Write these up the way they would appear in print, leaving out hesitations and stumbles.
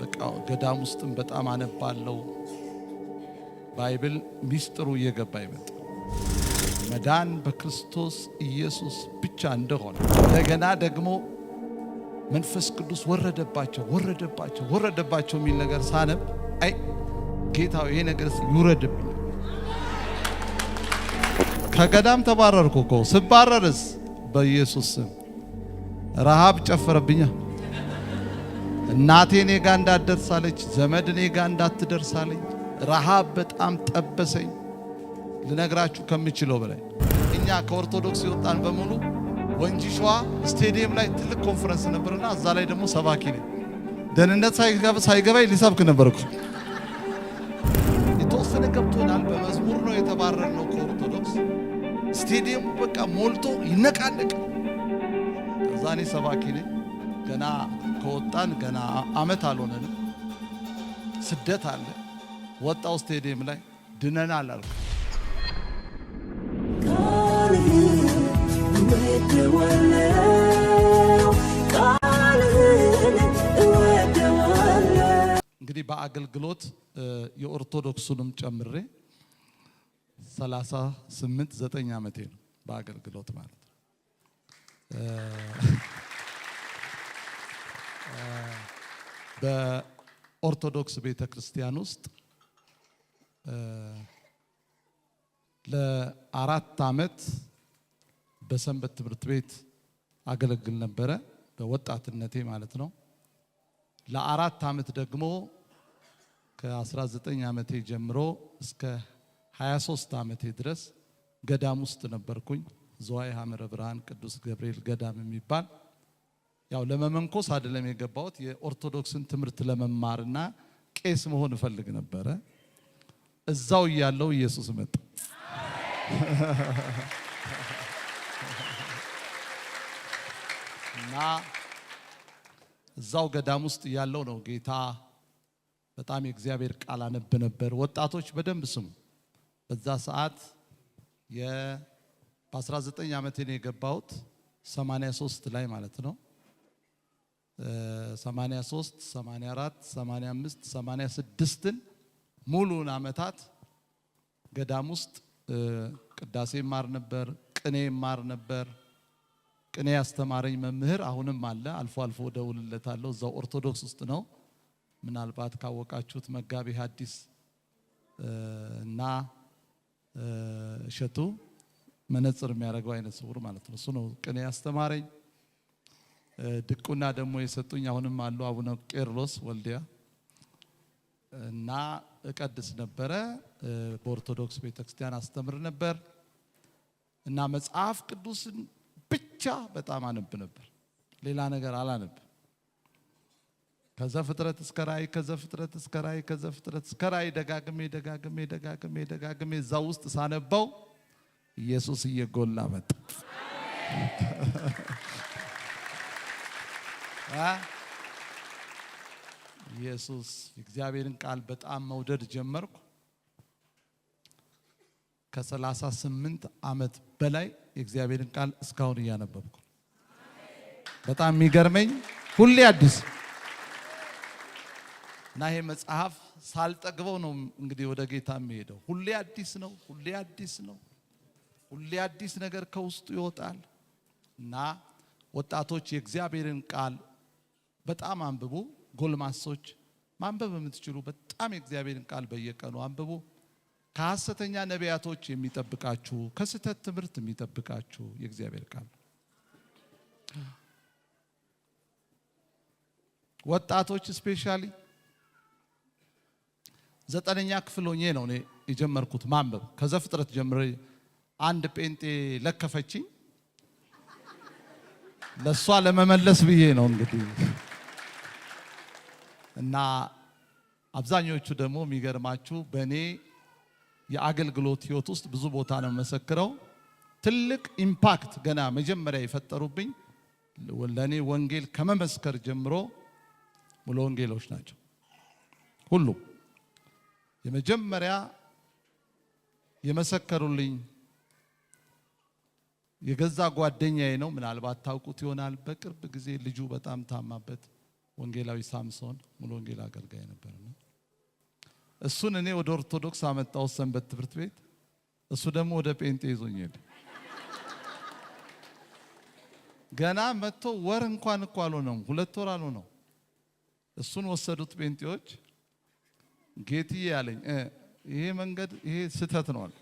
በቃ ገዳም ውስጥም በጣም አነባለው ባይብል ሚስጥሩ እየገባ ይመጣ መዳን በክርስቶስ ኢየሱስ ብቻ እንደሆነ እንደገና ደግሞ መንፈስ ቅዱስ ወረደባቸው የሚል ነገር ሳነብ አይ ጌታው ይሄ ነገር ይውረድብኝ ከገዳም ተባረርኩ እኮ ስባረርስ በኢየሱስ ስም ረሃብ ጨፈረብኛ እናቴ እኔ ጋር እንዳትደርሳለች ዘመድ እኔ ጋር እንዳትደርሳለች ረሃብ በጣም ጠበሰኝ ልነግራችሁ ከምችለው በላይ እኛ ከኦርቶዶክስ ይወጣን በሙሉ ወንጂ ሸዋ ስቴዲየም ላይ ትልቅ ኮንፈረንስ ነበርና እዛ ላይ ደግሞ ሰባኪ ነኝ ደህንነት ሳይገባይ ሊሰብክ ነበርኩ የተወሰነ ገብቶናል በመዝሙር ነው የተባረርነው ከኦርቶዶክስ ስቴዲየሙ በቃ ሞልቶ ይነቃነቅ እዛ እኔ ሰባኪ ነኝ ገና ከወጣን ገና አመት አልሆነንም ስደት አለ ወጣው ስቴዲየም ላይ ድነናል አልኩ እንግዲህ በአገልግሎት የኦርቶዶክሱንም ጨምሬ 38 ዓመቴ ነው በአገልግሎት ማለት ነው በኦርቶዶክስ ቤተክርስቲያን ውስጥ ለ4 ዓመት በሰንበት ትምህርት ቤት አገለግል ነበረ በወጣትነቴ ማለት ነው ለ4 ዓመት ደግሞ ከ19 ዓመቴ ጀምሮ እስከ 23 ዓመቴ ድረስ ገዳም ውስጥ ነበርኩኝ ዘዋይ ሐመረ ብርሃን ቅዱስ ገብርኤል ገዳም የሚባል ያው ለመመንኮስ አይደለም የገባሁት የኦርቶዶክስን ትምህርት ለመማርና ቄስ መሆን ፈልግ ነበረ እዛው ያለው ኢየሱስ መጣ እና እዛው ገዳም ውስጥ ያለው ነው ጌታ በጣም የእግዚአብሔር ቃል አነብ ነበር ወጣቶች በደንብ ስሙ በዛ ሰዓት በ19 ዓመቴ ነው የገባሁት 83 ላይ ማለት ነው 83 84 85 86 ሙሉን አመታት ገዳም ውስጥ ቅዳሴ ማር ነበር ቅኔ ማር ነበር ቅኔ ያስተማረኝ መምህር አሁንም አለ አልፎ አልፎ ደውልለታለሁ እዛው ኦርቶዶክስ ውስጥ ነው ምናልባት ካወቃችሁት መጋቢ ሐዲስ እና እሸቱ መነጽር የሚያደርገው አይነት ስውር ማለት ነው እሱ ነው ቅኔ ያስተማረኝ ድቁና ደግሞ የሰጡኝ አሁንም አሉ አቡነ ቄርሎስ ወልዲያ እና እቀድስ ነበረ በኦርቶዶክስ ቤተክርስቲያን አስተምር ነበር እና መጽሐፍ ቅዱስን ብቻ በጣም አነብ ነበር ሌላ ነገር አላነብ ከዘፍጥረት እስከ ራእይ ከዘፍጥረት እስከ ራእይ ከዘፍጥረት እስከ ራእይ ደጋግሜ እዛው ውስጥ ሳነባው ኢየሱስ እየጎላ መጣ ኢየሱስ እግዚአብሔርን ቃል በጣም መውደድ ጀመርኩ ከ38 ዓመት በላይ የእግዚአብሔርን ቃል እስካሁን እያነበብኩ በጣም የሚገርመኝ ሁሌ አዲስ እና ይሄ መጽሐፍ ሳልጠግበው ነው እንግዲህ ወደ ጌታ የሚሄደው ሁሌ አዲስ ነገር ከውስጡ ይወጣል እና ወጣቶች የእግዚአብሔርን ቃል በጣም አንብቡ ጎልማሶች ማንበብ የምትችሉ በጣም የእግዚአብሔርን ቃል በየቀኑ አንብቡ ከሐሰተኛ ነቢያቶች የሚጠብቃችሁ ከስተት ትምህርት የሚጠብቃችሁ የእግዚአብሔር ቃል ወጣቶች ስፔሻሊ 9ኛ ክፍል ሆኜ ነው እኔ የጀመርኩት ማንበብ ከዘፍጥረት ጀምሬ አንድ ጴንጤ ለከፈችኝ ለሷ ለመመለስ ብዬ ነው እንግዲህ እና አብዛኞቹ ደግሞ የሚገርማችሁ በእኔ የአገልግሎት ህይወት ውስጥ ብዙ ቦታ ነው መሰክረው ትልቅ ኢምፓክት ገና መጀመሪያ የፈጠሩብኝ ለኔ ወንጌል ከመመስከር ጀምሮ ሙሉ ወንጌሎች ናቸው ሁሉ የመጀመሪያ የመሰከሩልኝ የገዛ ጓደኛዬ ነው ምናልባት ታውቁት ይሆናል በቅርብ ጊዜ ልጁ በጣም ታማበት ወንጌላዊ ሳምሶን ሙሉ ወንጌል አገልጋይ ነበርና እሱን እኔ ወደ ኦርቶዶክስ አመጣው ሰንበት ትምህርት ቤት እሱ ደግሞ ወደ ጴንጤ ይዞኝ ሄደ። ገና መጥቶ ወር እንኳን እኮ አልሆነም 2 ወር አልሆነው እሱን ወሰዱት ጴንጤዎች። ጌትዬ ያለኝ ይሄ መንገድ ይሄ ስተት ነው አለ።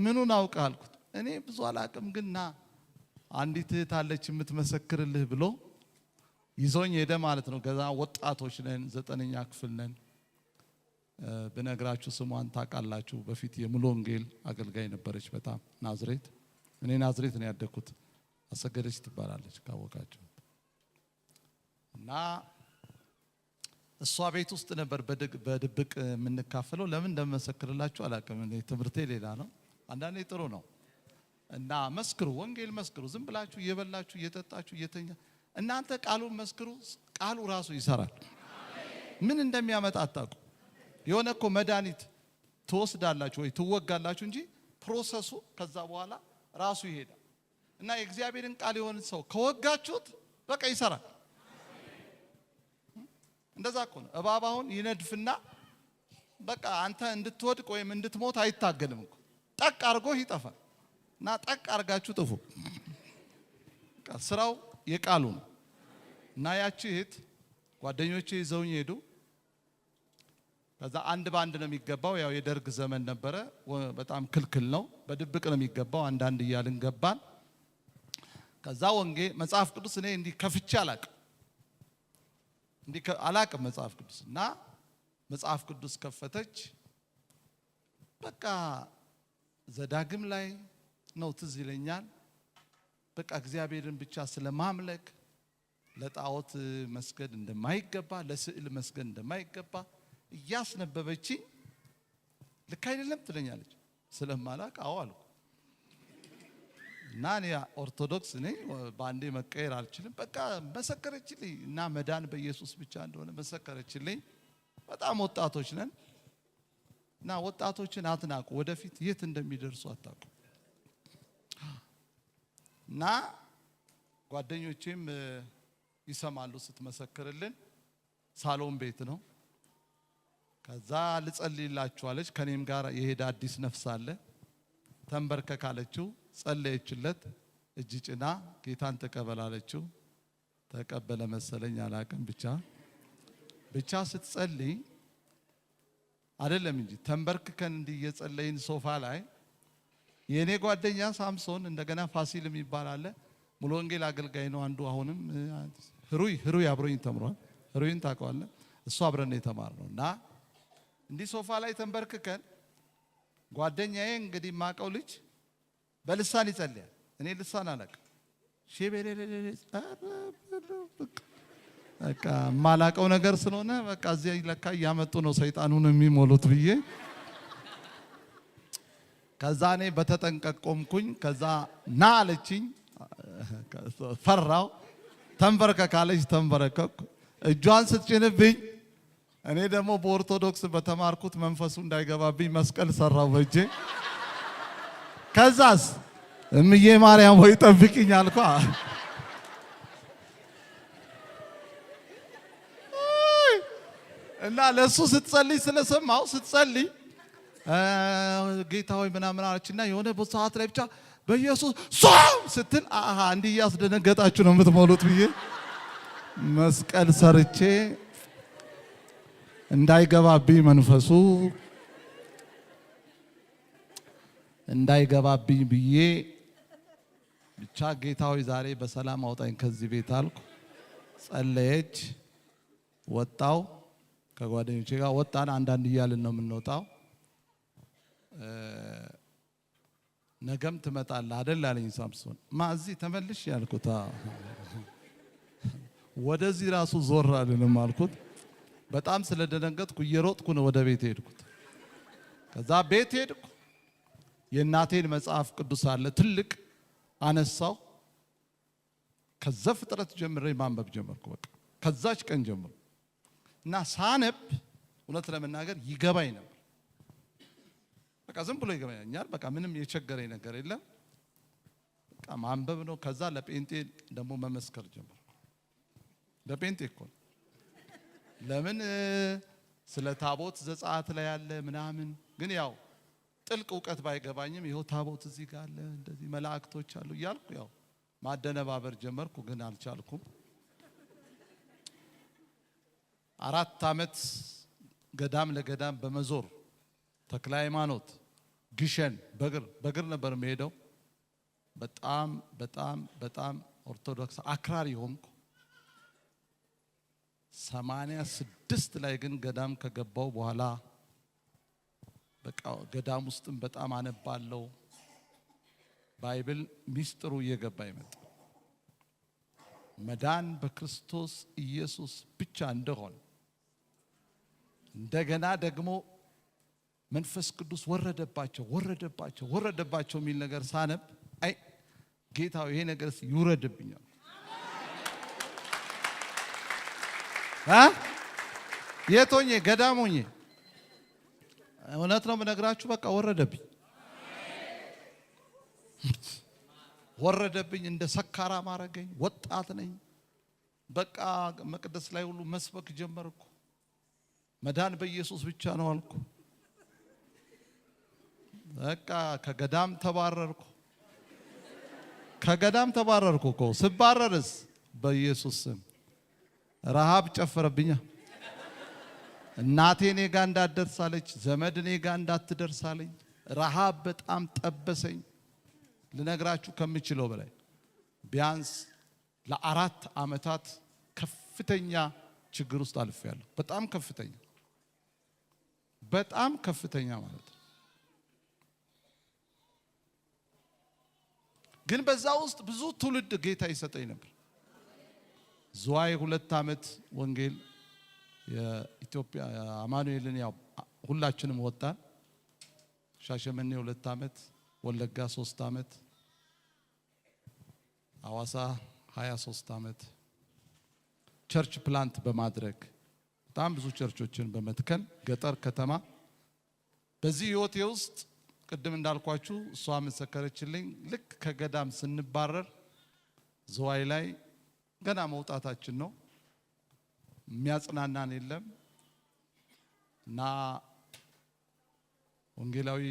ምኑን አውቀህ አልኩት። እኔ ብዙ አላቅም ግን ና አንዲት እህት አለች የምትመሰክርልህ ብሎ ይዞኝ ሄደ ማለት ነው። ገዛ ወጣቶች ነን 9ኛ ክፍል ነን። በነግራችሁ ስሟን ታውቃላችሁ። በፊት የሙሉ ወንጌል አገልጋይ ነበረች በጣም ናዝሬት። እኔ ናዝሬት ነው ያደኩት። አሰገደች ትባላለች ካወቃችሁ። እና እሷ ቤት ውስጥ ነበር በድብቅ የምንካፈለው። ለምን እንደመሰክርላችሁ አላውቅም። እኔ ትምህርቴ ሌላ ነው። አንዳንዴ ጥሩ ነው እና መስክሩ፣ ወንጌል መስክሩ። ዝም ብላችሁ እየበላችሁ እየጠጣችሁ እየተኛ እናንተ ቃሉን መስክሩ። ቃሉ ራሱ ይሰራል። ምን እንደሚያመጣ አታውቁ። የሆነ እኮ መድኃኒት ትወስዳላችሁ ወይ ትወጋላችሁ እንጂ ፕሮሰሱ ከዛ በኋላ ራሱ ይሄዳል። እና የእግዚአብሔርን ቃል የሆነ ሰው ከወጋችሁት በቃ ይሰራል። እንደዛ እኮ ነው። እባብ አሁን ይነድፍና በቃ አንተ እንድትወድቅ ወይም እንድትሞት አይታገልም እኮ ጠቅ አድርጎ ይጠፋል። እና ጠቅ አድርጋችሁ ጥፉ። ስራው የቃሉ ነው። እና ያቺ እህት ጓደኞቼ ይዘውኝ ሄዱ። ከዛ አንድ ባንድ ነው የሚገባው። ያው የደርግ ዘመን ነበረ። በጣም ክልክል ነው። በድብቅ ነው የሚገባው። አንዳንድ እያልን ገባን። ከዛ ወንጌል መጽሐፍ ቅዱስ እኔ እንዲህ ከፍቼ አላቅም መጽሐፍ ቅዱስ። እና መጽሐፍ ቅዱስ ከፈተች። በቃ ዘዳግም ላይ ነው ትዝ ይለኛል። በቃ እግዚአብሔርን ብቻ ስለማምለክ ለጣዖት መስገድ እንደማይገባ ለስዕል መስገድ እንደማይገባ እያስነበበችኝ ልክ አይደለም ትለኛለች። ስለማላቅ አዎ አልኩ። እና እኔ ኦርቶዶክስ ነኝ ባንዴ መቀየር አልችልም። በቃ መሰከረችልኝ እና መዳን በኢየሱስ ብቻ እንደሆነ መሰከረችልኝ። በጣም ወጣቶች ነን እና ወጣቶችን አትናቁ። ወደፊት የት እንደሚደርሱ አታውቁ። እና ጓደኞቼም ይሰማሉ ስትመሰክርልን። ሳሎን ቤት ነው። ከዛ ልጸልይላችኋለች። ከኔም ጋር የሄደ አዲስ ነፍስ አለ። ተንበርከካለችው፣ ጸለየችለት። እጅ ጭና ጌታን ተቀበላለችው። ተቀበለ መሰለኝ አላቅም። ብቻ ስትጸልይ አይደለም እንጂ ተንበርክከን እንዲየጸለይን ሶፋ ላይ የኔ ጓደኛ ሳምሶን እንደገና ፋሲል የሚባል አለ። ሙሉ ወንጌል አገልጋይ ነው አንዱ። አሁንም ህሩይ አብሮኝ ተምሯል። ህሩይን ታውቀዋለህ? እሱ አብረን የተማርነው እና እንዲህ ሶፋ ላይ ተንበርክከን ጓደኛዬ እንግዲህ ማቀው ልጅ በልሳን ይጸልያል። እኔ ልሳን አላውቅም። በቃ ማላቀው ነገር ስለሆነ በቃ እዚህ ለካ እያመጡ ነው ሰይጣኑን የሚሞሉት ብዬ ከዛ እኔ በተጠንቀቅ ቆምኩኝ። ከዛ ና አለችኝ። ፈራው። ተንበርከካለች። ተንበረከኩ። እጇን ስትጭንብኝ እኔ ደግሞ በኦርቶዶክስ በተማርኩት መንፈሱ እንዳይገባብኝ መስቀል ሰራው በእጄ። ከዛስ እምዬ ማርያም ሆይ ጠብቂኝ አልኳ። እና ለሱ ስትጸልይ ስለሰማው ስትጸልይ ጌታ ሆይ ምናምን አለችና የሆነ ሰዓት ላይ ብቻ በኢየሱስ ሶም ስትል እንዲህ እያስደነገጣችሁ ነው የምትሞሉት ብዬ መስቀል ሰርቼ እንዳይገባብኝ መንፈሱ እንዳይገባብኝ ብዬ ብቻ ጌታ ሆይ ዛሬ በሰላም አውጣኝ ከዚህ ቤት አልኩ። ጸለየች። ወጣው። ከጓደኞቼ ጋር ወጣን። አንዳንድ እያልን ነው የምንወጣው። ነገም ትመጣለህ አይደል አለኝ ሳምሶን። እዚህ ተመልሽ ያልኩት ወደዚህ ራሱ ዞር አልልም አልኩት። በጣም ስለደነገጥኩ እየሮጥኩ ነው ወደ ቤት ሄድኩት። ከዛ ቤት ሄድኩ። የእናቴን መጽሐፍ ቅዱስ አለ ትልቅ አነሳው። ከዛ ፍጥረት ጀምሬ ማንበብ ጀመርኩ። በቃ ከዛች ቀን ጀምሮ እና ሳነብ እውነት ለመናገር ይገባኝ ነበር። በቃ ዝም ብሎ ይገባኛል። በቃ ምንም የቸገረኝ ነገር የለም። በቃ ማንበብ ነው። ከዛ ለጴንጤ ደግሞ መመስከር ጀመርኩ። ለጴንጤ እኮ ለምን ስለ ታቦት ዘጸአት ላይ ያለ ምናምን ግን ያው ጥልቅ እውቀት ባይገባኝም ይኸው ታቦት እዚህ ጋር አለ እንደዚህ መላእክቶች አሉ እያልኩ ያው ማደነባበር ጀመርኩ። ግን አልቻልኩም። 4 ዓመት ገዳም ለገዳም በመዞር ተክለ ሃይማኖት፣ ግሸን በግር ነበር የምሄደው። በጣም በጣም በጣም ኦርቶዶክስ አክራሪ ሆንኩ። 86 ላይ ግን ገዳም ከገባው በኋላ በቃ ገዳም ውስጥም በጣም አነባለሁ። ባይብል ሚስጥሩ እየገባ ይመጣ መዳን በክርስቶስ ኢየሱስ ብቻ እንደሆነ እንደገና ደግሞ መንፈስ ቅዱስ ወረደባቸው የሚል ነገር ሳነብ አይ ጌታው ይሄ ነገርስ ይውረድብኛል። የቶኝ ገዳሞኝ እውነት ነው የምነግራችሁ። በቃ ወረደብኝ። እንደ ሰካራ ማረገኝ። ወጣት ነኝ። በቃ መቅደስ ላይ ሁሉ መስበክ ጀመርኩ። መዳን በኢየሱስ ብቻ ነው አልኩ። በቃ ከገዳም ተባረርኩ እኮ። ስባረርስ በኢየሱስ ስም ረሃብ ጨፈረብኛ። እናቴ እኔ ጋር እንዳትደርሳለች፣ ዘመድ እኔ ጋር እንዳትደርሳለኝ። ረሃብ በጣም ጠበሰኝ። ልነግራችሁ ከምችለው በላይ ቢያንስ ለ4 ዓመታት ከፍተኛ ችግር ውስጥ አልፌያለሁ። በጣም ከፍተኛ ማለት ነው። ግን በዛ ውስጥ ብዙ ትውልድ ጌታ ይሰጠኝ ነበር። ዝዋይ 2 ዓመት ወንጌል የኢትዮጵያ አማኑኤልን ያው ሁላችንም ወጣን። ሻሸመኔ 2 ዓመት፣ ወለጋ 3 ዓመት፣ አዋሳ 23 ዓመት ቸርች ፕላንት በማድረግ በጣም ብዙ ቸርቾችን በመትከል ገጠር ከተማ። በዚህ ህይወቴ ውስጥ ቅድም እንዳልኳችሁ እሷ መሰከረችልኝ። ልክ ከገዳም ስንባረር ዝዋይ ላይ ገና መውጣታችን ነው። የሚያጽናናን የለም እና ወንጌላዊ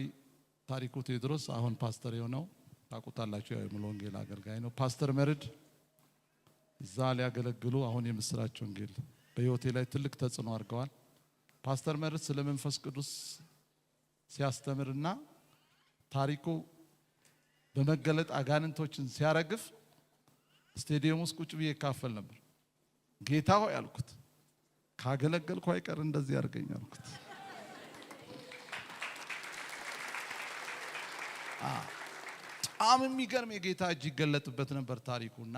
ታሪኩ ቴዎድሮስ አሁን ፓስተር የሆነው ታውቁታላችሁ። ያው ሙሉ ወንጌል አገልጋይ ነው። ፓስተር መርድ እዛ ሊያገለግሉ አሁን የምስራች ወንጌል በህይወቴ ላይ ትልቅ ተጽዕኖ አድርገዋል። ፓስተር መርድ ስለ መንፈስ ቅዱስ ሲያስተምርና ታሪኩ በመገለጥ አጋንንቶችን ሲያረግፍ ስቴዲየም ውስጥ ቁጭ ብዬ ካፈል ነበር። ጌታ ሆይ አልኩት፣ ካገለገልኩ አይቀር እንደዚህ ያርገኝ አልኩት። በጣም የሚገርም የጌታ እጅ ይገለጥበት ነበር ታሪኩና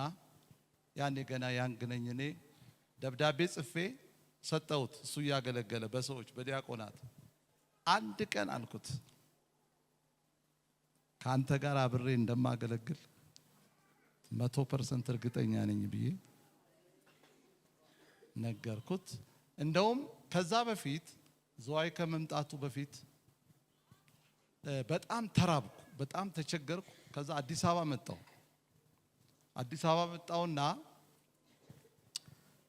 ያኔ ገና ያንግነኝ እኔ ደብዳቤ ጽፌ ሰጠሁት። እሱ ያገለገለ በሰዎች በዲያቆናት አንድ ቀን አልኩት ካንተ ጋር አብሬ እንደማገለግል 100% እርግጠኛ ነኝ ብዬ ነገርኩት። እንደውም ከዛ በፊት ዝዋይ ከመምጣቱ በፊት በጣም ተራብኩ፣ በጣም ተቸገርኩ። ከዛ አዲስ አበባ መጣውና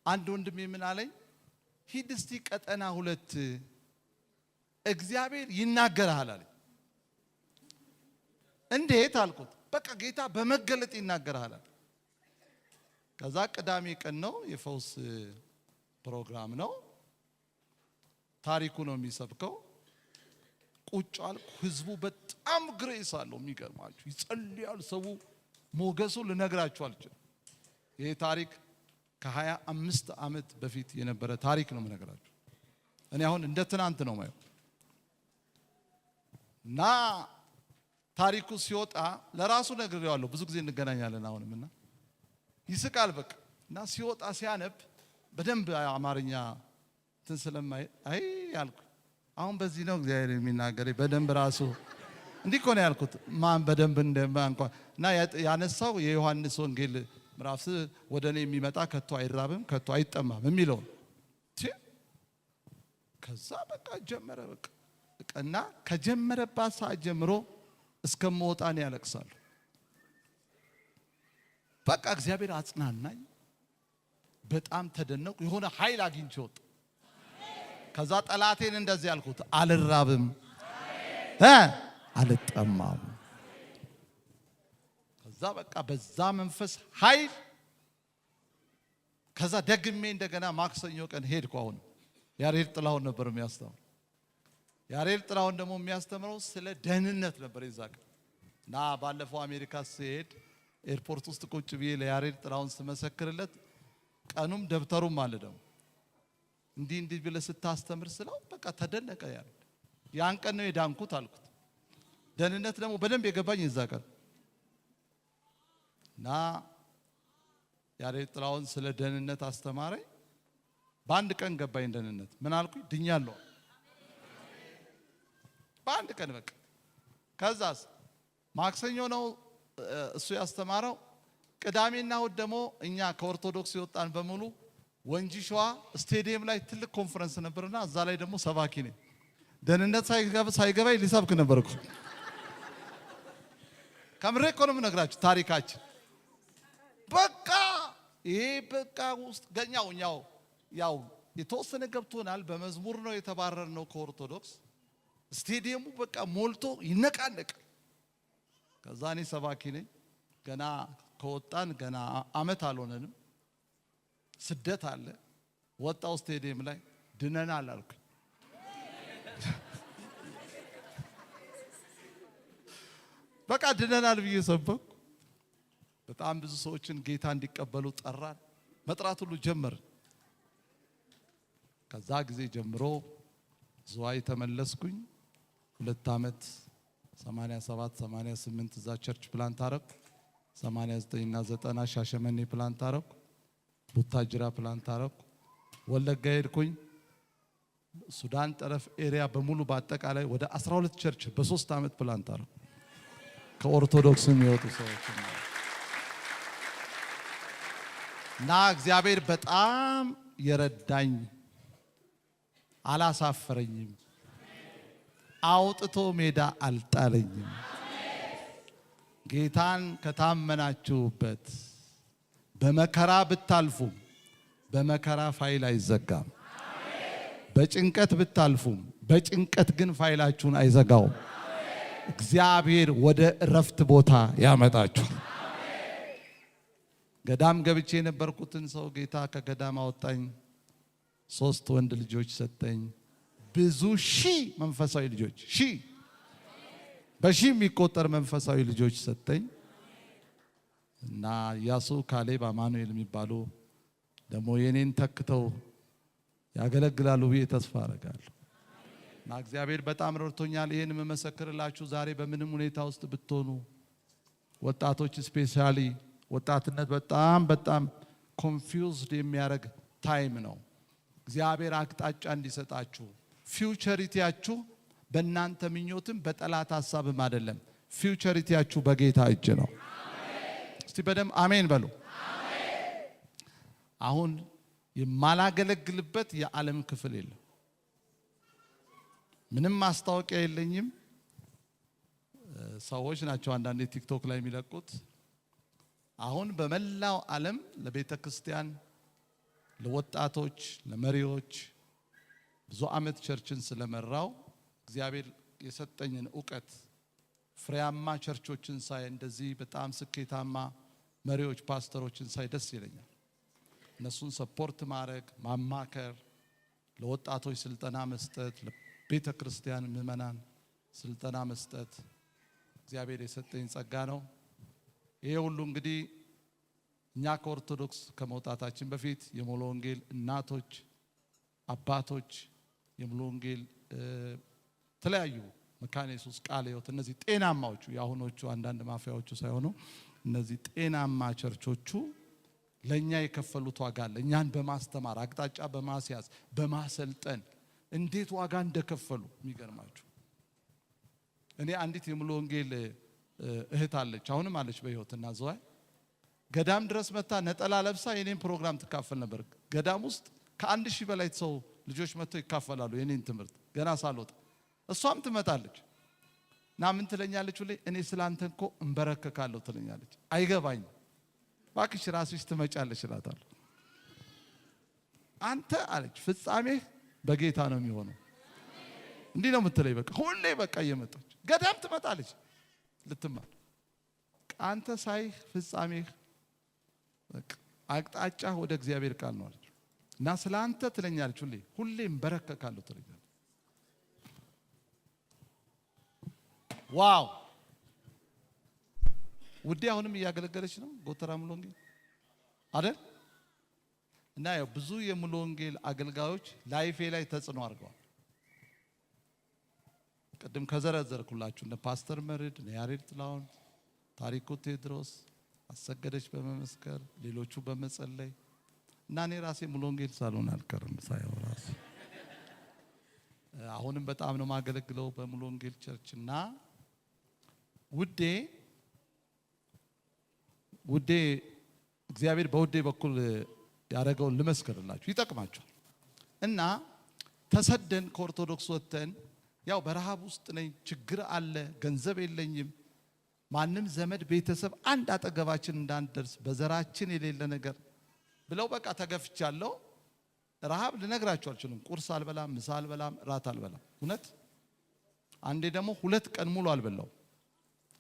አንድ ወንድሜ ምን አለኝ፣ ሂድ እስቲ ቀጠና 2 እግዚአብሔር ይናገራል አለኝ። እንዴት አልኩት። በቃ ጌታ በመገለጥ ይናገራል። ከዛ ቅዳሜ ቀን ነው፣ የፈውስ ፕሮግራም ነው። ታሪኩ ነው የሚሰብከው። ቁጭ አልኩ። ህዝቡ በጣም ግሬስ አለው። የሚገርማችሁ ይጸልያል ሰው። ሞገሱ ልነግራችሁ አልችልም። ይሄ ታሪክ ከ25 ዓመት በፊት የነበረ ታሪክ ነው የምነግራችሁ። እኔ አሁን እንደ ትናንት ነው ማየው። እና ታሪኩ ሲወጣ ለራሱ ነግሬዋለሁ። ብዙ ጊዜ እንገናኛለን አሁንምና ይስቃል በቃ። እና ሲወጣ ሲያነብ በደንብ አማርኛ እንትን ስለማይ አይ ያልኩ አሁን በዚህ ነው እግዚአብሔር የሚናገረኝ በደንብ ራሱ እንዲህ እኮ ነው ያልኩት። ማን በደንብ እንደማንኳ እና ያነሳው የዮሐንስ ወንጌል ምዕራፍ ወደኔ የሚመጣ ከቶ አይራብም ከቶ አይጠማም የሚለው። ከዛ በቃ ጀመረ በቃ እና ከጀመረባት ሰዓት ጀምሮ እስከምወጣ ነው ያለቅሳለሁ። በቃ እግዚአብሔር አጽናናኝ። በጣም ተደነቁ። የሆነ ኃይል አግኝቼ ወጣ። ከዛ ጠላቴን እንደዚህ ያልኩት አልራብም አልጠማም። ከዛ በቃ በዛ መንፈስ ኃይል ከዛ ደግሜ እንደገና ማክሰኞ ቀን ሄድኩ። አሁን ያሬድ ጥላሁን ነበር የሚያስተምረው። ያሬድ ጥላሁን ደግሞ የሚያስተምረው ስለ ደህንነት ነበር ይዛቀ እና ባለፈው አሜሪካ ሲሄድ ኤርፖርት ውስጥ ቁጭ ብዬ ለያሬድ ጥላሁን ስመሰክርለት ቀኑም ደብተሩም አለ ደግሞ እንዲህ ብለህ ስታስተምር ስለው በቃ ተደነቀ። ያን ቀን ነው የዳንኩት አልኩት። ደህንነት ደግሞ በደንብ የገባኝ ይዛቀ እና ያሬድ ጥላሁን ስለ ደህንነት አስተማረኝ። በአንድ ቀን ገባኝ ደህንነት። ምን አልኩኝ? ድኛለሁ በአንድ ቀን በቃ። ከዛስ ማክሰኞ ነው እሱ ያስተማረው። ቅዳሜና እሑድ ደግሞ እኛ ከኦርቶዶክስ የወጣን በሙሉ ወንጂ ሸዋ ስቴዲየም ላይ ትልቅ ኮንፈረንስ ነበርና እዛ ላይ ደግሞ ሰባኪ ነኝ። ደህንነት ሳይገባኝ ሊሰብክ ነበርኩ። ከምሬ እኮ ነው የምነግራችሁ ታሪካችን። በቃ ይሄ በቃ ውስጥ ገኛው ያው የተወሰነ ገብቶናል። በመዝሙር ነው የተባረርነው ከኦርቶዶክስ። ስቴዲየሙ በቃ ሞልቶ ይነቃነቃል። ከዛ እኔ ሰባኪ ነኝ። ገና ከወጣን ገና አመት አልሆነንም። ስደት አለ። ወጣው ስቴዲየም ላይ ድነናል አልኩኝ። በቃ ድነናል ብዬ ሰበኩ። በጣም ብዙ ሰዎችን ጌታ እንዲቀበሉ ጠራን። መጥራት ሁሉ ጀመርን። ከዛ ጊዜ ጀምሮ ዝዋይ ተመለስኩኝ። 2 አመት 87 88 እዛ ቸርች ፕላንት አረኩ። 89 እና 90 ሻሸመኔ ፕላንት አረኩ። ቡታጅራ ፕላንት አረኩ። ወለጋ ሄድኩኝ። ሱዳን ጠረፍ ኤሪያ በሙሉ በአጠቃላይ ወደ 12 ቸርች በ3 አመት ፕላንት አረኩ። ከኦርቶዶክስ የሚወጡ ሰዎች እና እግዚአብሔር በጣም የረዳኝ አላሳፈረኝም። አውጥቶ ሜዳ አልጣለኝም። ጌታን ከታመናችሁበት በመከራ ብታልፉም በመከራ ፋይል አይዘጋም። በጭንቀት ብታልፉም በጭንቀት ግን ፋይላችሁን አይዘጋውም። እግዚአብሔር ወደ እረፍት ቦታ ያመጣችሁ። ገዳም ገብቼ የነበርኩትን ሰው ጌታ ከገዳም አወጣኝ። 3 ወንድ ልጆች ሰጠኝ። ብዙ ሺህ መንፈሳዊ ልጆች በሺህ የሚቆጠር መንፈሳዊ ልጆች ሰጠኝ እና ኢያሱ፣ ካሌብ፣ አማኑኤል የሚባሉ ደግሞ የኔን ተክተው ያገለግላሉ ብዬ ተስፋ አደርጋለሁ። እና እግዚአብሔር በጣም ረድቶኛል። ይሄን መመሰክርላችሁ ዛሬ በምንም ሁኔታ ውስጥ ብትሆኑ ወጣቶች ስፔሻሊ ወጣትነት በጣም ኮንፊውዝድ የሚያደርግ ታይም ነው። እግዚአብሔር አቅጣጫ እንዲሰጣችሁ ፊውቸሪቲያችሁ በእናንተ ምኞትም በጠላት ሐሳብም አይደለም። ፊውቸሪቲያችሁ በጌታ እጅ ነው። እስቲ በደም አሜን በሉ። አሁን የማላገለግልበት የዓለም ክፍል የለም። ምንም ማስታወቂያ የለኝም። ሰዎች ናቸው አንዳንዴ ቲክቶክ ላይ የሚለቁት። አሁን በመላው ዓለም ለቤተ ክርስቲያን፣ ለወጣቶች፣ ለመሪዎች ብዙ አመት ቸርችን ስለመራው እግዚአብሔር የሰጠኝን ዕውቀት ፍሬያማ ቸርቾችን ሳይ እንደዚህ በጣም ስኬታማ መሪዎች፣ ፓስተሮችን ሳይ ደስ ይለኛል። እነሱን ሰፖርት ማድረግ፣ ማማከር፣ ለወጣቶች ስልጠና መስጠት፣ ለቤተ ክርስቲያን ምዕመናን ስልጠና መስጠት እግዚአብሔር የሰጠኝ ጸጋ ነው። ይሄ ሁሉ እንግዲህ እኛ ከኦርቶዶክስ ከመውጣታችን በፊት የሙሉ ወንጌል እናቶች፣ አባቶች፣ የሙሉ ወንጌል ተለያዩ መካነ ኢየሱስ፣ ቃለ ሕይወት እነዚህ ጤናማዎቹ የአሁኖቹ አንዳንድ ማፊያዎቹ ሳይሆኑ እነዚህ ጤናማ ቸርቾቹ ለኛ የከፈሉት ዋጋ አለ። እኛን በማስተማር አቅጣጫ በማስያዝ በማሰልጠን እንዴት ዋጋ እንደከፈሉ የሚገርማችሁ። እኔ አንዲት የሙሉ ወንጌል እህት አለች፣ አሁንም አለች በሕይወትና ዘዋይ ገዳም ድረስ መታ ነጠላ ለብሳ የኔን ፕሮግራም ትካፈል ነበር። ገዳም ውስጥ ከ1000 በላይ ሰው ልጆች መጥተው ይካፈላሉ የኔን ትምህርት ገና ሳልወጣ። እሷም ትመጣለች እና ምን ትለኛለች? ሁሌ እኔ ስላንተ እኮ እንበረከካለሁ ትለኛለች። አይገባኝም። እባክሽ ራስሽ ትመጫለሽ እላታለሁ። አንተ አለች ፍጻሜ በጌታ ነው የሚሆነው። እንዲህ ነው የምትለኝ። በቃ ሁሌ በቃ እየመጣች ገዳም ትመጣለች ልትማር። አንተ ሳይ ፍጻሜ በቃ አቅጣጫ ወደ እግዚአብሔር ቃል ነው አለች። እና ስላንተ ትለኛለች ሁሌም በረከካለሁ ትለኛለች። ዋው ውዴ አሁንም እያገለገለች ነው ጎተራ ሙሉ ወንጌል አይደል? እና ያው ብዙ የሙሉ ወንጌል አገልጋዮች ላይፌ ላይ ተጽዕኖ አድርገዋል። ቅድም ከዘረዘርኩላችሁ እነ ፓስተር መርድ፣ እነ ያሬድ ጥላሁን፣ ታሪኩ ቴድሮስ፣ አሰገደች በመመስከር ሌሎቹ በመጸለይ እና እኔ ራሴ ሙሉ ወንጌል ሳልሆን አልቀርም ሳይው ራሴ አሁንም በጣም ነው ማገለግለው በሙሉ ወንጌል ቸርችና ውዴ እግዚአብሔር በውዴ በኩል ያደረገውን ልመስክርላችሁ ይጠቅማችኋል። እና ተሰደን ከኦርቶዶክስ ወጥተን ያው በረሃብ ውስጥ ነኝ፣ ችግር አለ፣ ገንዘብ የለኝም፣ ማንም ዘመድ ቤተሰብ አንድ አጠገባችን እንዳንደርስ በዘራችን የሌለ ነገር ብለው በቃ ተገፍቻለሁ። ረሃብ ልነግራችሁ አልችልም። ቁርስ አልበላም፣ ምሳ አልበላም፣ ራት አልበላም። እውነት አንዴ ደግሞ 2 ቀን ሙሉ አልበላው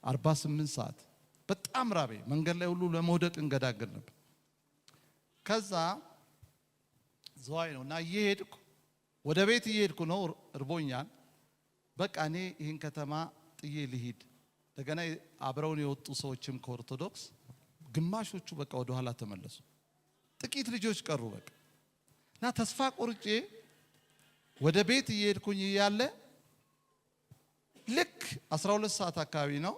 48 ሰዓት በጣም ራቤ መንገድ ላይ ሁሉ ለመውደቅ እንገዳገድ ነበር። ከዛ ዘዋይ ነውና እየሄድኩ ወደ ቤት እየሄድኩ ነው፣ እርቦኛል። በቃ እኔ ይህን ከተማ ጥዬ ልሂድ። እንደገና አብረውን የወጡ ሰዎችም ከኦርቶዶክስ ግማሾቹ በቃ ወደ ኋላ ተመለሱ። ጥቂት ልጆች ቀሩ። በቃ እና ተስፋ ቆርጬ ወደ ቤት እየሄድኩኝ እያለ ልክ 12 ሰዓት አካባቢ ነው።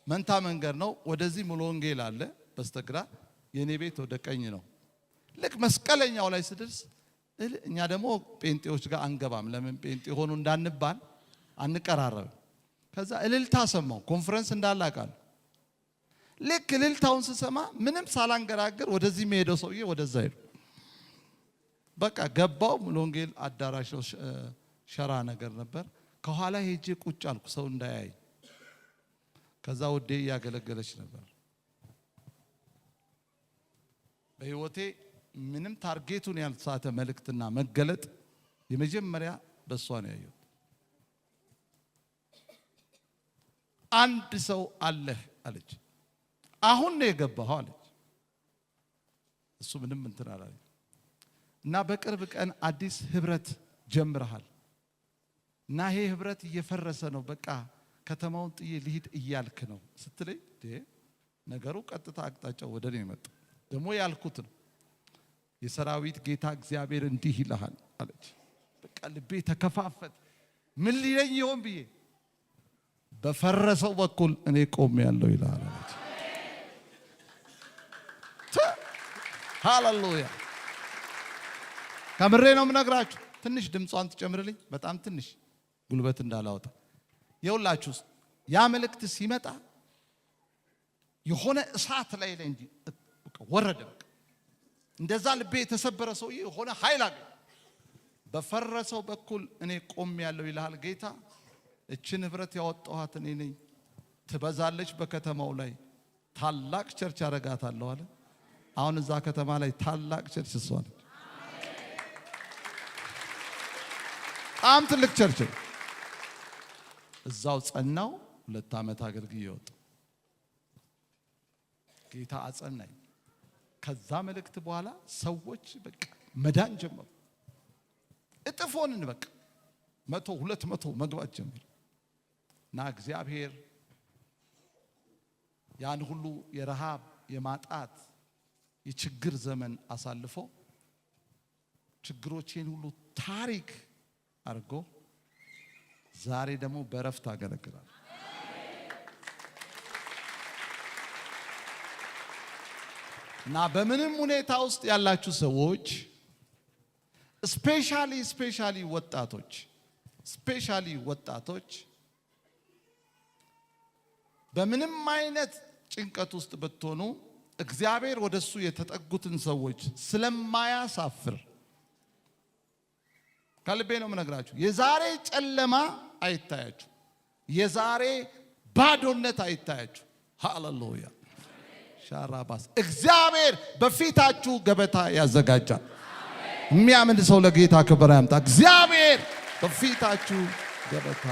መንታ መንገድ ነው። ወደዚህ ሙሉ ወንጌል አለ በስተግራ፣ የኔ ቤት ወደ ቀኝ ነው። ልክ መስቀለኛው ላይ ስደርስ እኛ ደግሞ ጴንጤዎች ጋር አንገባም። ለምን ጴንጤ ሆኑ እንዳንባል አንቀራረብ። ከዛ እልልታ ሰማው። ኮንፈረንስ እንዳላቃል። ልክ እልልታውን ስሰማ ምንም ሳላንገራገር ወደዚህ የሚሄደው ሰውዬ ወደዛ ሄዱ። በቃ ገባው። ሙሉ ወንጌል አዳራሽ ሸራ ነገር ነበር። ከኋላ ሄጄ ቁጭ አልኩ ሰው እንዳያይ። ከዛ ውዴ እያገለገለች ነበር። በህይወቴ ምንም ታርጌቱን ያልሳተ መልእክትና መገለጥ የመጀመሪያ በሷ ነው ያየሁት። አንድ ሰው አለህ አለች። አሁን ነው የገባኸው አለች። እሱ ምንም እንትን አላለኝ። እና በቅርብ ቀን አዲስ ህብረት ጀምረሃል እና ይሄ ህብረት እየፈረሰ ነው፣ በቃ ከተማውን ጥዬ ልሂድ እያልክ ነው ስትለኝ ነገሩ ቀጥታ አቅጣጫው ወደ እኔ መጣ። ደግሞ ያልኩት ነው የሰራዊት ጌታ እግዚአብሔር እንዲህ ይልሃል አለች። በቃ ልቤ ተከፋፈተ። ምን ሊለኝ ይሆን ብዬ በፈረሰው በኩል እኔ ቆሜያለሁ ይልሃል አለች። ሃሌሉያ! ከምሬ ነው የምነግራችሁ። ትንሽ ድምጿን ትጨምርልኝ፣ በጣም ትንሽ ጉልበት እንዳላወጣ። የሁላችሁ ያ መልእክት ሲመጣ የሆነ እሳት ላይ እንጂ ወረደ። እንደዛ ልቤ የተሰበረ ሰውዬ የሆነ ኃይል አገኘ። በፈረሰው በኩል እኔ ቆሜያለሁ ይልሃል ጌታ። እችን ህብረት ያወጣኋት እኔ ነኝ። ትበዛለች በከተማው ላይ ታላቅ ቸርች አረጋታለሁ አለ። አሁን እዛ ከተማ ላይ ታላቅ ቸርች እሷ ነች። በጣም ትልቅ ቸርች ነው። እዛው ጸናው። 2 ዓመት አገልግዬ ወጣሁ። ጌታ አጸናኝ። ከዛ መልእክት በኋላ ሰዎች በቃ መዳን ጀመሩ። እጥፎንን በቃ 100 200 መግባት ጀመሩ። እና እግዚአብሔር ያን ሁሉ የረሃብ የማጣት የችግር ዘመን አሳልፎ ችግሮቼን ሁሉ ታሪክ አርጎ ዛሬ ደግሞ በረፍት አገለግላለሁ። እና በምንም ሁኔታ ውስጥ ያላችሁ ሰዎች ስፔሻሊ ወጣቶች በምንም አይነት ጭንቀት ውስጥ ብትሆኑ እግዚአብሔር ወደሱ የተጠጉትን ሰዎች ስለማያሳፍር ከልቤ ነው የምነግራችሁ። የዛሬ ጨለማ አይታያችሁ፣ የዛሬ ባዶነት አይታያችሁ። ሃሌሉያ! ሻራባስ እግዚአብሔር በፊታችሁ ገበታ ያዘጋጃል። የሚያምን ሰው ለጌታ ክብር ያምጣ። እግዚአብሔር በፊታችሁ ገበታ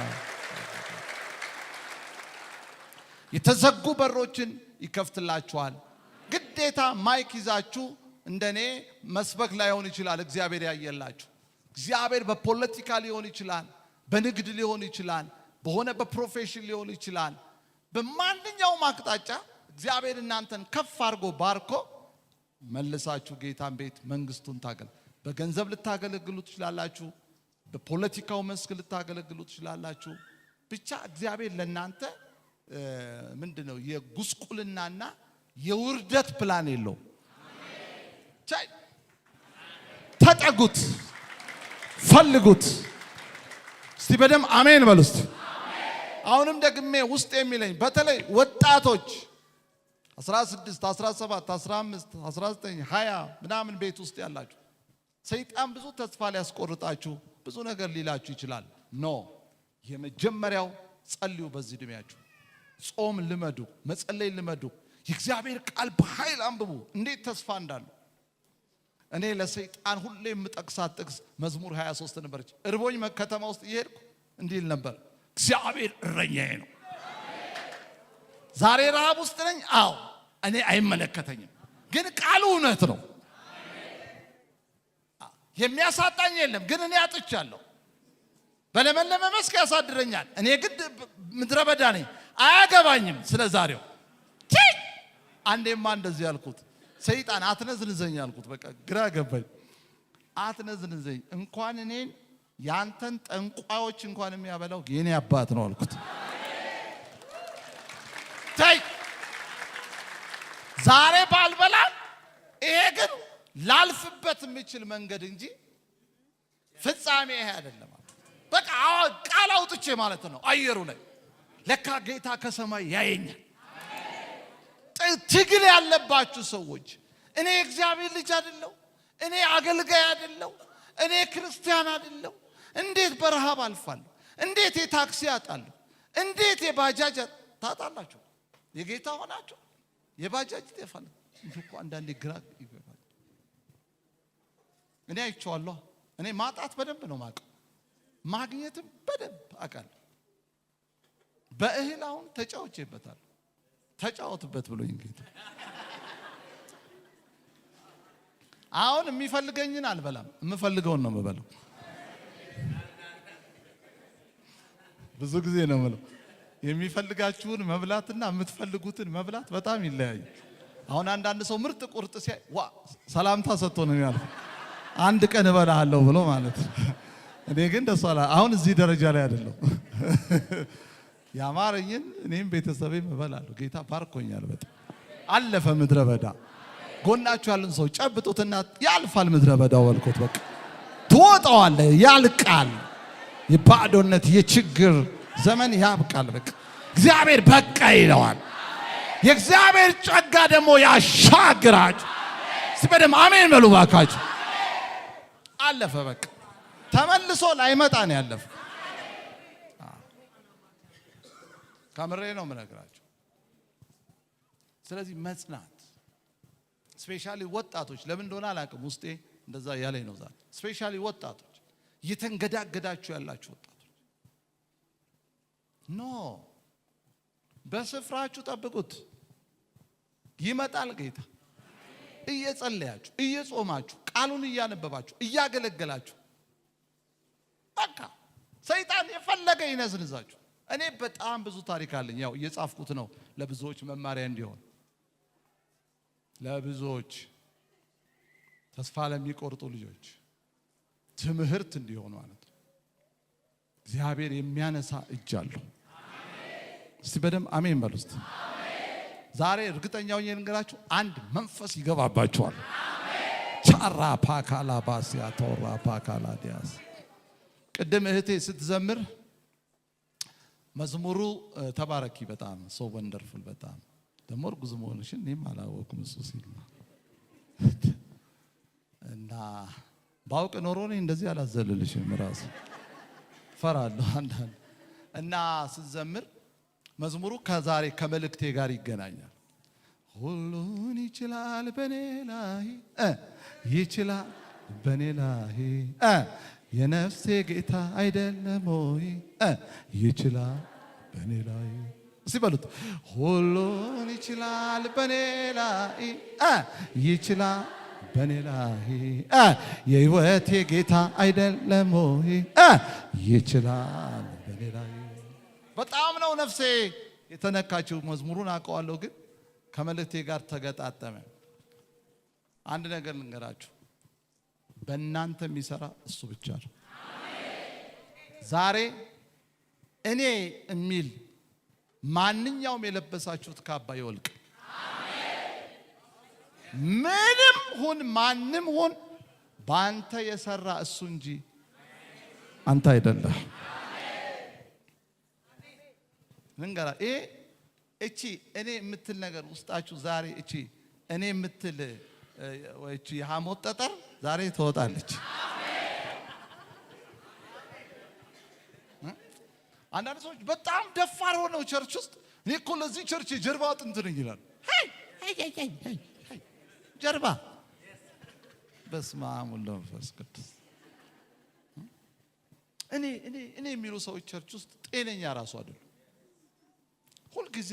የተዘጉ በሮችን ይከፍትላችኋል። ግዴታ ማይክ ይዛችሁ እንደኔ መስበክ ላይሆን ይችላል። እግዚአብሔር ያየላችሁ። እግዚአብሔር በፖለቲካ ሊሆን ይችላል፣ በንግድ ሊሆን ይችላል፣ በሆነ በፕሮፌሽን ሊሆን ይችላል። በማንኛውም አቅጣጫ እግዚአብሔር እናንተን ከፍ አድርጎ ባርኮ መልሳችሁ ጌታን ቤት መንግስቱን ታገል። በገንዘብ ልታገለግሉ ትችላላችሁ፣ በፖለቲካው መስክ ልታገለግሉ ትችላላችሁ። ብቻ እግዚአብሔር ለእናንተ ምንድነው የጉስቁልናና የውርደት ፕላን የለው። ተጠጉት፣ ፈልጉት። እስቲ በደም አሜን በሉ እስቲ። አሁንም ደግሜ ውስጥ የሚለኝ በተለይ ወጣቶች 16፣ 17፣ 15፣ 19፣ 20 ምናምን ቤት ውስጥ ያላችሁ ሰይጣን ብዙ ተስፋ ሊያስቆርጣችሁ ብዙ ነገር ሊላችሁ ይችላል። ኖ የመጀመሪያው ጸልዩ። በዚህ እድሜያችሁ ጾም ልመዱ፣ መጸለይ ልመዱ። የእግዚአብሔር ቃል በኃይል አንብቡ። እንዴት ተስፋ እንዳለው እኔ ለሰይጣን ሁሌ የምጠቅሳት ጥቅስ መዝሙር 23 ነበረች። እርቦኝ ከተማ ውስጥ እየሄድኩ እንዲል ነበር፣ እግዚአብሔር እረኛዬ ነው። ዛሬ ረሃብ ውስጥ ነኝ። አዎ እኔ አይመለከተኝም፣ ግን ቃሉ እውነት ነው። የሚያሳጣኝ የለም፣ ግን እኔ አጥቻለሁ። በለመለመ መስክ ያሳድረኛል፣ እኔ ግን ምድረ በዳ ነኝ። አያገባኝም ስለ ዛሬው። አንዴማ እንደዚህ ያልኩት ሰይጣን አትነዝንዘኝ አልኩት። በቃ ግራ ገባኝ። አትነዝንዘኝ እንኳን እኔን ያንተን ጠንቋዮች እንኳን የሚያበላው የኔ አባት ነው አልኩት። ዛሬ ባልበላም ይሄ ግን ላልፍበት የሚችል መንገድ እንጂ ፍጻሜ ይሄ አይደለም። በቃ ቃል አውጥቼ ማለት ነው አየሩ ላይ ለካ ጌታ ከሰማይ ያየኛል። ትግል ያለባችሁ ሰዎች እኔ እግዚአብሔር ልጅ አይደለው፣ እኔ አገልጋይ አይደለው፣ እኔ ክርስቲያን አይደለው፣ እንዴት በረሃብ አልፋለሁ? እንዴት የታክሲ አጣለሁ? እንዴት የባጃጅ ታጣላችሁ? የጌታ ሆናችሁ የባጃጅ ይጠፋል እንኳን አንዳንዴ ግራ ይገባል። እኔ አይቼዋለሁ። እኔ ማጣት በደንብ ነው ማቀው፣ ማግኘትም በደንብ አውቃለሁ። በእህል አሁን ተጫውቼበታል። ተጫወትበት ብሎኝ ጌታ አሁን የሚፈልገኝን አልበላም፣ የምፈልገውን ነው የምበላው። ብዙ ጊዜ ነው የምለው የሚፈልጋችሁን መብላትና የምትፈልጉትን መብላት በጣም ይለያያል። አሁን አንዳንድ ሰው ምርጥ ቁርጥ ሲያይ ዋ ሰላምታ ሰጥቶ ነው የሚያልፈው፣ አንድ ቀን እበላሃለሁ ብሎ ማለት ነው። እኔ ግን ደስ አላ አሁን እዚህ ደረጃ ላይ አይደለም። ያማረኝን እኔም ቤተሰቤም እበላለሁ። ጌታ ባርኮኛል በጣም። አለፈ ምድረ በዳ። ጎናችሁ ያለን ሰው ጨብጡትና ያልፋል ምድረ በዳው ወልኮት በቃ ትወጣዋለህ፣ ያልቃል። የባዶነት የችግር ዘመን ያብቃል። በቃ እግዚአብሔር በቃ ይለዋል። የእግዚአብሔር ጸጋ ደግሞ ያሻግራችሁ። ሲበደም አሜን በሉ ባካችሁ። አለፈ በቃ ተመልሶ ላይመጣ ነው ያለፈ። ካምሬ ነው የምነግራችሁ። ስለዚህ መጽናት ስፔሻሊ ወጣቶች ለምን እንደሆነ አላውቅም፣ ውስጤ እንደዛ ያለኝ ነው ዛሬ። ስፔሻሊ ወጣቶች እየተንገዳገዳችሁ ያላችሁ ወጣቶች ኖ በስፍራችሁ ጠብቁት፣ ይመጣል ጌታ። እየጸለያችሁ እየጾማችሁ ቃሉን እያነበባችሁ እያገለገላችሁ በቃ ሰይጣን የፈለገ ይነዝንዛችሁ። እኔ በጣም ብዙ ታሪክ አለኝ፣ ያው እየጻፍኩት ነው ለብዙዎች መማሪያ እንዲሆን፣ ለብዙዎች ተስፋ ለሚቆርጡ ልጆች ትምህርት እንዲሆን ማለት ነው። እግዚአብሔር የሚያነሳ እጅ አለው። እስቲ በደም አሜን በሉ እስቲ። ዛሬ እርግጠኛው ልንገራችሁ፣ አንድ መንፈስ ይገባባችኋል። ቻራ ፓካላ ባሲያ ቶራ ፓካላ ዲያስ። ቅድም እህቴ ስትዘምር መዝሙሩ ተባረኪ በጣም ሶ ወንደርፉል በጣም ደሞ እርጉዝ መሆንሽን እኔም አላወኩም እሱ ሲል እና ባውቅ ኖሮ እኔ እንደዚህ አላዘልልሽም ራስ ፈራለሁ አንዳንድ እና ስትዘምር መዝሙሩ ከዛሬ ከመልእክቴ ጋር ይገናኛል። ሁሉን ይችላል በኔ ላይ ይችላል በኔ ላይ የነፍሴ ጌታ አይደለም ወይ ይችላል በኔ ላይ እስቲ በሉት ሁሉን ይችላል በኔ ላይ ይችላል በኔ ላይ የሕይወቴ ጌታ አይደለም ወይ ይችላል በኔ ላይ በጣም ነው ነፍሴ የተነካችው መዝሙሩን አውቀዋለሁ ግን ከመልእክቴ ጋር ተገጣጠመ አንድ ነገር ልንገራችሁ በእናንተ የሚሰራ እሱ ብቻ ነው ዛሬ እኔ የሚል ማንኛውም የለበሳችሁት ካባ ይወልቅ ምንም ሁን ማንም ሁን ባንተ የሰራ እሱ እንጂ አንተ አይደለም ልንገራ እቺ እኔ የምትል ነገር ውስጣችሁ ዛሬ እቺ እኔ የምትል እቺ የሐሞት ጠጠር ዛሬ ትወጣለች አንዳንድ ሰዎች በጣም ደፋር ሆነው ቸርች ውስጥ እኔ እኮ ለዚህ ቸርች የጀርባ አጥንት ነኝ ይላል ጀርባ በስመ አብ ወወልድ ወመንፈስ ቅዱስ እኔ የሚሉ ሰዎች ቸርች ውስጥ ጤነኛ ራሱ አይደሉም ሁልጊዜ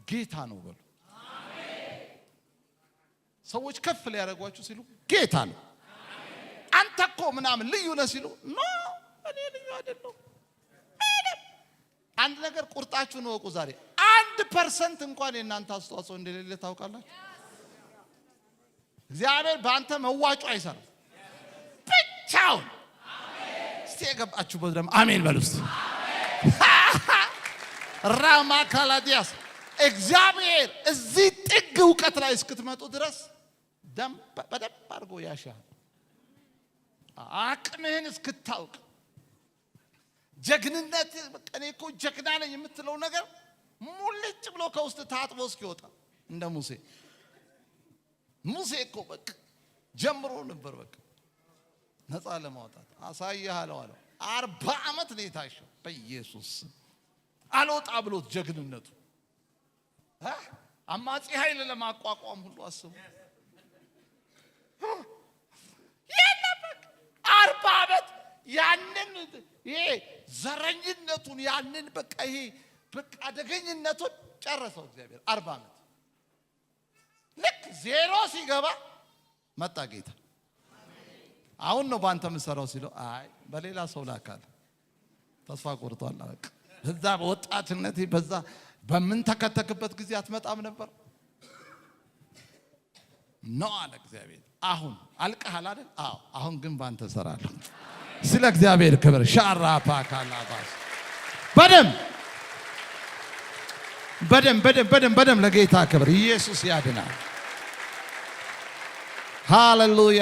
ጌታ ነው በሉ ሰዎች ከፍ ሊያደርጓችሁ ሲሉ ጌታ ነው አንተ እኮ ምናምን ልዩ ነህ ሲሉ ኖ እኔ ልዩ አይደለሁ አንድ ነገር ቁርጣችሁን ወቁ ዛሬ 1% እንኳን የእናንተ አስተዋጽኦ እንደሌለ ታውቃላችሁ እግዚአብሔር በአንተ መዋጮ አይሰራም ብቻውን እስቲ የገባችሁ በደም አሜን በሉ እስቲ ራማ ካላዲያስ እግዚአብሔር እዚህ ጥግ ዕውቀት ላይ እስክትመጡ ድረስ በደንብ አድርጎ ያሻል አቅምህን እስክታውቅ ጀግንነት እኔ እኮ ጀግና ነኝ የምትለው ነገር ሙልጭ ብሎ ከውስጥ ታጥቦ እስኪወጣ እንደ ሙሴ እኮ በቃ ጀምሮ ነበር በቃ ነፃ ለማውጣት አሳያለሁ አለው 40 ዓመት ነው የታሸው በኢየሱስ አልወጣ ብሎት ጀግንነቱ አማጺ ኃይል ለማቋቋም ሁሉ አስቡ የለበቅ 40 ዓመት ያንን ይሄ ዘረኝነቱን ያንን በቃ ይሄ በቃ አደገኝነቱን ጨረሰው እግዚአብሔር 40 ዓመት ልክ ዜሮ ሲገባ መጣ ጌታ አሁን ነው ባንተ ምሰራው ሲለው አይ በሌላ ሰው ላካል ተስፋ ቆርጧል አለቅ በዛ በወጣትነት በዛ በምን ተከተክበት ጊዜ አትመጣም ነበር ነው አለ እግዚአብሔር አሁን አልቀሃል አይደል አዎ አሁን ግን ባንተ ሰራለሁ ስለ እግዚአብሔር ክብር ሻራፓ ካላባስ በደም ለጌታ ክብር ኢየሱስ ያድናል ሃሌሉያ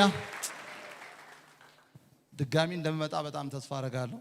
ድጋሚ እንደምመጣ በጣም ተስፋ አደርጋለሁ